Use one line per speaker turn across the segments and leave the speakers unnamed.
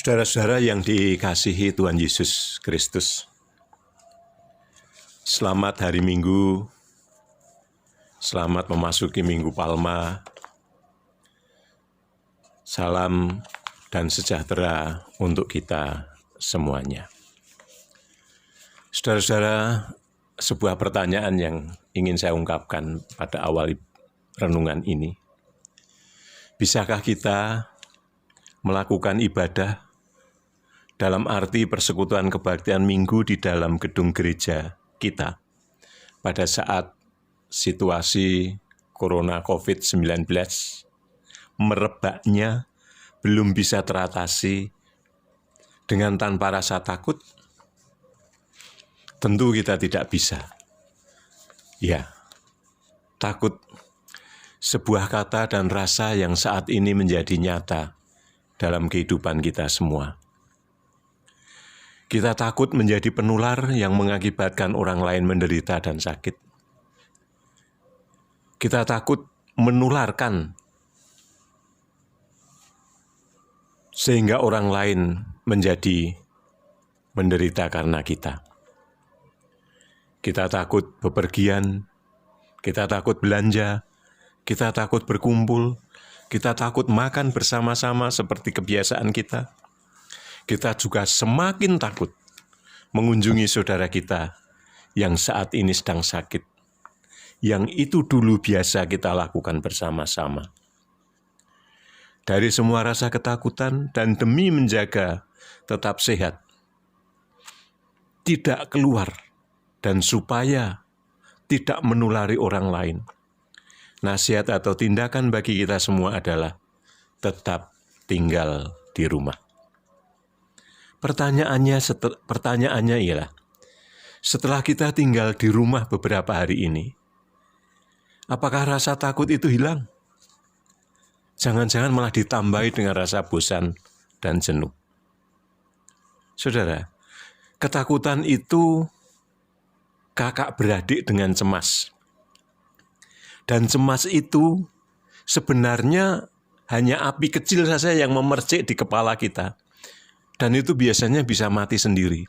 Saudara-saudara yang dikasihi Tuhan Yesus Kristus, selamat hari Minggu, selamat memasuki Minggu Palma, salam dan sejahtera untuk kita semuanya. Saudara-saudara, sebuah pertanyaan yang ingin saya ungkapkan pada awal renungan ini. Bisakah kita melakukan ibadah dalam arti persekutuan kebaktian minggu di dalam gedung gereja kita pada saat situasi Corona COVID-19 merebaknya belum bisa teratasi dengan tanpa rasa takut? Tentu kita tidak bisa. Ya, takut sebuah kata dan rasa yang saat ini menjadi nyata dalam kehidupan kita semua. Kita takut menjadi penular yang mengakibatkan orang lain menderita dan sakit. Kita takut menularkan sehingga orang lain menjadi menderita karena kita. Kita takut bepergian, kita takut belanja, kita takut berkumpul, kita takut makan bersama-sama seperti kebiasaan kita. Kita juga semakin takut mengunjungi saudara kita yang saat ini sedang sakit, yang itu dulu biasa kita lakukan bersama-sama. Dari semua rasa ketakutan dan demi menjaga tetap sehat, tidak keluar dan supaya tidak menulari orang lain, nasihat atau tindakan bagi kita semua adalah tetap tinggal di rumah. Pertanyaannya ialah, setelah kita tinggal di rumah beberapa hari ini, apakah rasa takut itu hilang? Jangan-jangan malah ditambahi dengan rasa bosan dan jenuh. Saudara, ketakutan itu kakak beradik dengan cemas. Dan cemas itu sebenarnya hanya api kecil saja yang memercik di kepala kita. Dan itu biasanya bisa mati sendiri.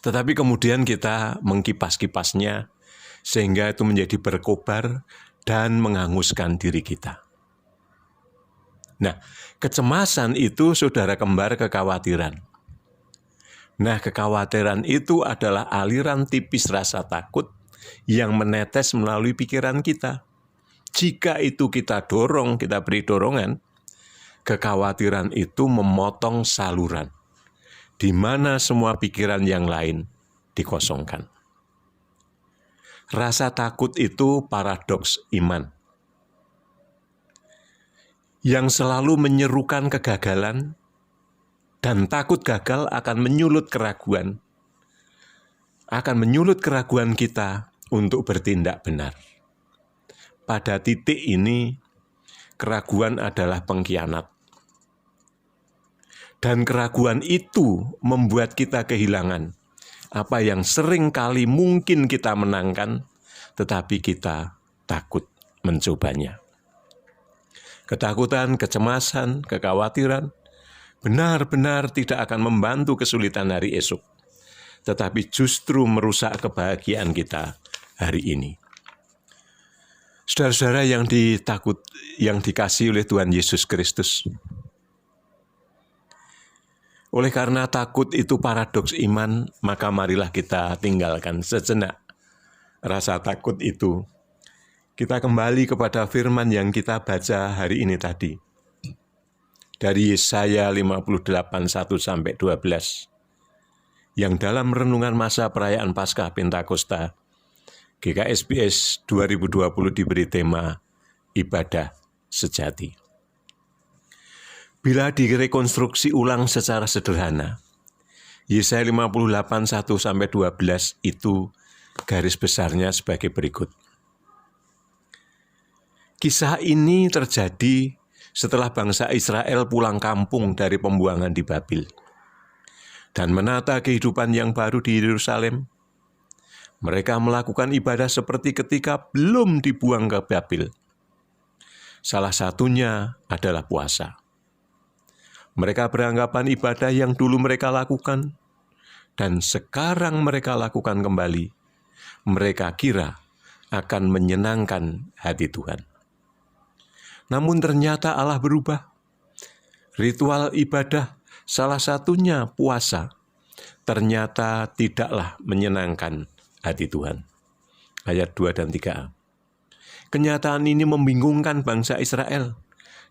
Tetapi kemudian kita mengkipas-kipasnya sehingga itu menjadi berkobar dan menghanguskan diri kita. Nah, kecemasan itu saudara kembar kekhawatiran. Nah, kekhawatiran itu adalah aliran tipis rasa takut yang menetes melalui pikiran kita. Jika itu kita dorong, kita beri dorongan, kekhawatiran itu memotong saluran, di mana semua pikiran yang lain dikosongkan. Rasa takut itu paradoks iman, yang selalu menyerukan kegagalan, dan takut gagal akan menyulut keraguan kita untuk bertindak benar. Pada titik ini, keraguan adalah pengkhianat. Dan keraguan itu membuat kita kehilangan apa yang sering kali mungkin kita menangkan, tetapi kita takut mencobanya. Ketakutan, kecemasan, kekhawatiran benar-benar tidak akan membantu kesulitan hari esok, tetapi justru merusak kebahagiaan kita hari ini. Saudara-saudara yang dikasihi oleh Tuhan Yesus Kristus, oleh karena takut itu paradoks iman, maka marilah kita tinggalkan sejenak rasa takut itu. Kita kembali kepada firman yang kita baca hari ini tadi. Dari Yesaya 58:1-12, yang dalam renungan masa perayaan Paskah Pentakosta, GKSBS 2020 diberi tema Ibadah Sejati. Bila direkonstruksi ulang secara sederhana, Yesaya 58:1-12 itu garis besarnya sebagai berikut. Kisah ini terjadi setelah bangsa Israel pulang kampung dari pembuangan di Babil dan menata kehidupan yang baru di Yerusalem. Mereka melakukan ibadah seperti ketika belum dibuang ke Babil. Salah satunya adalah puasa. Mereka beranggapan ibadah yang dulu mereka lakukan dan sekarang mereka lakukan kembali, mereka kira akan menyenangkan hati Tuhan. Namun ternyata Allah berubah. Ritual ibadah, salah satunya puasa, ternyata tidaklah menyenangkan hati Tuhan. Ayat 2 dan 3a. Kenyataan ini membingungkan bangsa Israel,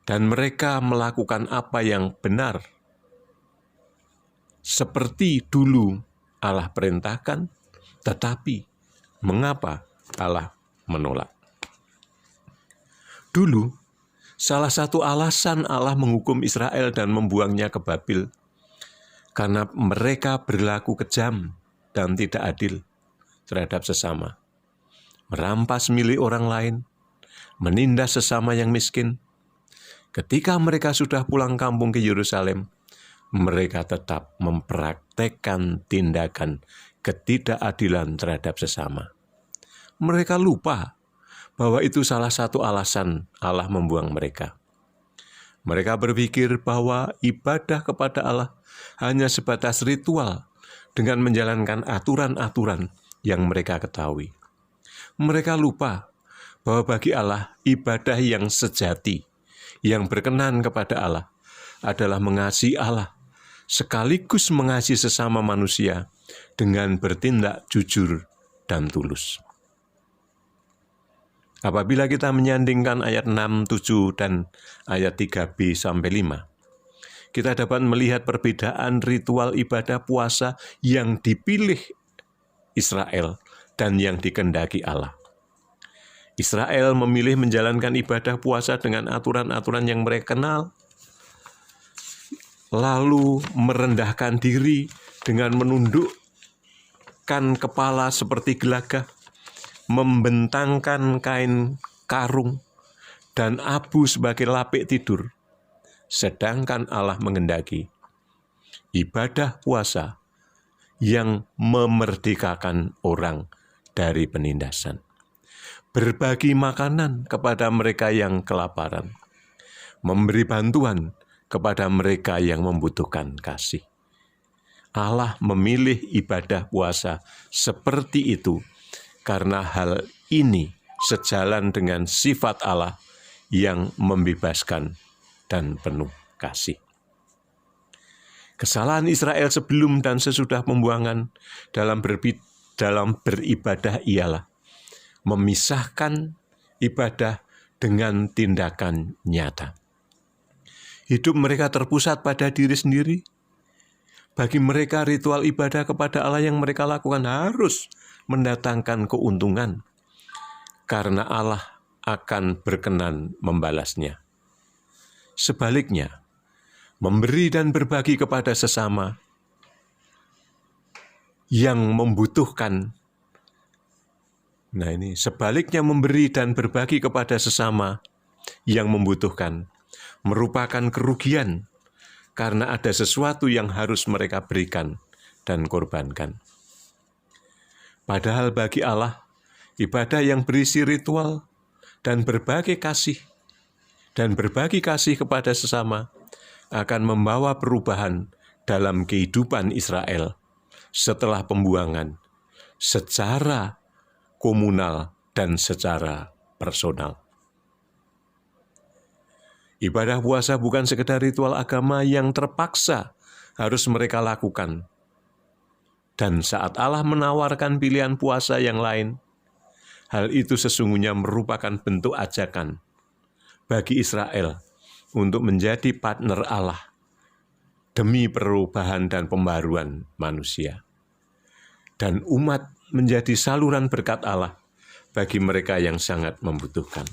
dan mereka melakukan apa yang benar. Seperti dulu Allah perintahkan, tetapi mengapa Allah menolak? Dulu, salah satu alasan Allah menghukum Israel dan membuangnya ke Babil, karena mereka berlaku kejam dan tidak adil terhadap sesama, merampas milik orang lain, menindas sesama yang miskin. Ketika mereka sudah pulang kampung ke Yerusalem, mereka tetap mempraktekkan tindakan ketidakadilan terhadap sesama. Mereka lupa bahwa itu salah satu alasan Allah membuang mereka. Mereka berpikir bahwa ibadah kepada Allah hanya sebatas ritual dengan menjalankan aturan-aturan yang mereka ketahui. Mereka lupa bahwa bagi Allah, ibadah yang sejati, yang berkenan kepada Allah, adalah mengasihi Allah, sekaligus mengasihi sesama manusia dengan bertindak jujur dan tulus. Apabila kita menyandingkan ayat 6, 7, dan ayat 3b sampai 5, kita dapat melihat perbedaan ritual ibadah puasa yang dipilih Israel dan yang dikehendaki Allah. Israel memilih menjalankan ibadah puasa dengan aturan-aturan yang mereka kenal, lalu merendahkan diri dengan menundukkan kepala seperti gelagah, membentangkan kain karung, dan abu sebagai lapik tidur. Sedangkan Allah menghendaki ibadah puasa yang memerdekakan orang dari penindasan. Berbagi makanan kepada mereka yang kelaparan, memberi bantuan kepada mereka yang membutuhkan kasih. Allah memilih ibadah puasa seperti itu karena hal ini sejalan dengan sifat Allah yang membebaskan dan penuh kasih. Kesalahan Israel sebelum dan sesudah pembuangan dalam beribadah ialah memisahkan ibadah dengan tindakan nyata. Hidup mereka terpusat pada diri sendiri. Bagi mereka, ritual ibadah kepada Allah yang mereka lakukan harus mendatangkan keuntungan, karena Allah akan berkenan membalasnya. Sebaliknya, memberi dan berbagi kepada sesama yang membutuhkan. Sebaliknya memberi dan berbagi kepada sesama yang membutuhkan merupakan kerugian karena ada sesuatu yang harus mereka berikan dan korbankan. Padahal bagi Allah, ibadah yang berisi ritual dan berbagi kasih kepada sesama akan membawa perubahan dalam kehidupan Israel setelah pembuangan secara komunal dan secara personal. Ibadah puasa bukan sekedar ritual agama yang terpaksa harus mereka lakukan. Dan saat Allah menawarkan pilihan puasa yang lain, hal itu sesungguhnya merupakan bentuk ajakan bagi Israel untuk menjadi partner Allah demi perubahan dan pembaruan manusia. Dan umat menjadi saluran berkat Allah bagi mereka yang sangat membutuhkan.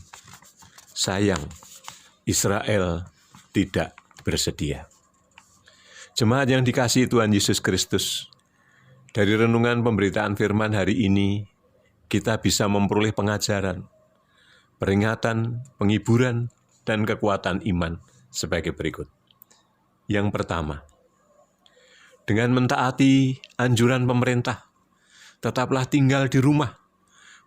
Sayang, Israel tidak bersedia. Jemaat yang dikasihi Tuhan Yesus Kristus, dari renungan pemberitaan firman hari ini, kita bisa memperoleh pengajaran, peringatan, penghiburan, dan kekuatan iman sebagai berikut. Yang pertama, dengan mentaati anjuran pemerintah, tetaplah tinggal di rumah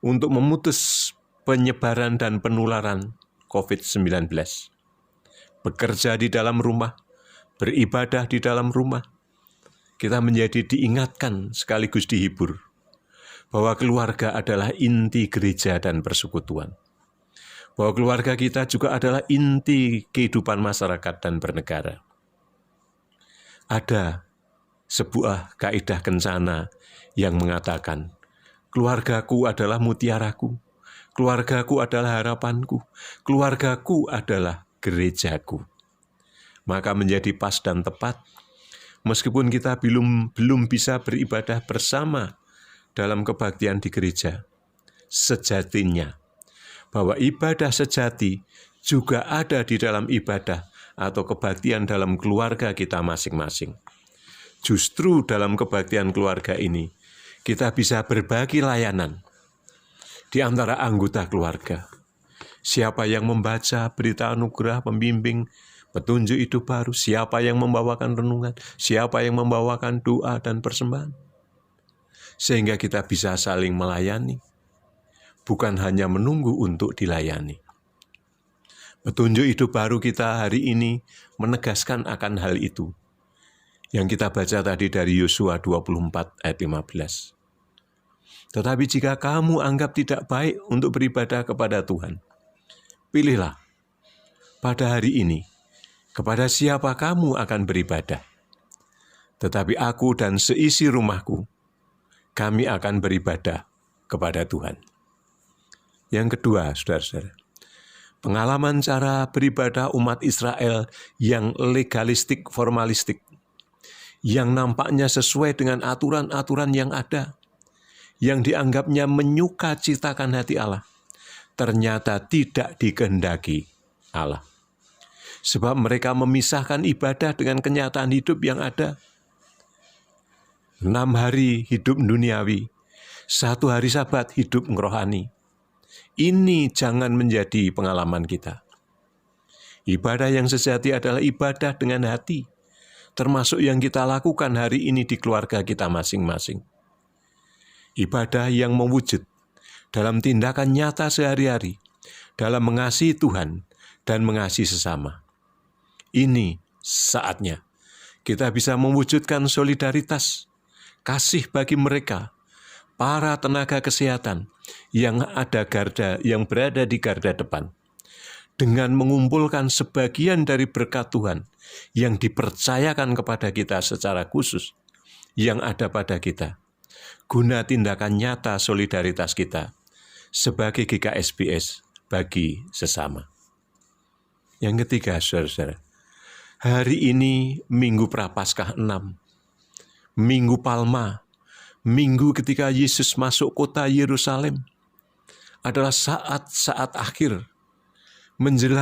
untuk memutus penyebaran dan penularan COVID-19. Bekerja di dalam rumah, beribadah di dalam rumah, kita menjadi diingatkan sekaligus dihibur bahwa keluarga adalah inti gereja dan persekutuan. Bahwa keluarga kita juga adalah inti kehidupan masyarakat dan bernegara. Ada sebuah kaidah kencana yang mengatakan, keluargaku adalah mutiaraku, keluargaku adalah harapanku, keluargaku adalah gerejaku. Maka menjadi pas dan tepat, meskipun kita belum bisa beribadah bersama dalam kebaktian di gereja, sejatinya bahwa ibadah sejati juga ada di dalam ibadah atau kebaktian dalam keluarga kita masing-masing. Justru dalam kebaktian keluarga ini, kita bisa berbagi layanan di antara anggota keluarga. Siapa yang membaca berita anugerah, pembimbing, petunjuk hidup baru, siapa yang membawakan renungan, siapa yang membawakan doa dan persembahan. Sehingga kita bisa saling melayani, bukan hanya menunggu untuk dilayani. Petunjuk hidup baru kita hari ini menegaskan akan hal itu. Yang kita baca tadi dari Yosua 24 ayat 15. Tetapi jika kamu anggap tidak baik untuk beribadah kepada Tuhan, pilihlah pada hari ini kepada siapa kamu akan beribadah. Tetapi aku dan seisi rumahku, kami akan beribadah kepada Tuhan. Yang kedua, saudara-saudara, pengalaman cara beribadah umat Israel yang legalistik, formalistik, yang nampaknya sesuai dengan aturan-aturan yang ada, yang dianggapnya menyukacitakan hati Allah, ternyata tidak dikehendaki Allah. Sebab mereka memisahkan ibadah dengan kenyataan hidup yang ada. 6 hari hidup duniawi, 1 hari Sabat hidup rohani. Ini jangan menjadi pengalaman kita. Ibadah yang sejati adalah ibadah dengan hati, termasuk yang kita lakukan hari ini di keluarga kita masing-masing. Ibadah yang mewujud dalam tindakan nyata sehari-hari, dalam mengasihi Tuhan dan mengasihi sesama. Ini saatnya kita bisa mewujudkan solidaritas, kasih bagi mereka, para tenaga kesehatan yang berada di garda depan, dengan mengumpulkan sebagian dari berkat Tuhan yang dipercayakan kepada kita secara khusus, yang ada pada kita, guna tindakan nyata solidaritas kita sebagai GKSBS bagi sesama. Yang ketiga, saudara-saudara, hari ini Minggu Prapaskah 6, Minggu Palma, Minggu ketika Yesus masuk kota Yerusalem, adalah saat-saat akhir menjelang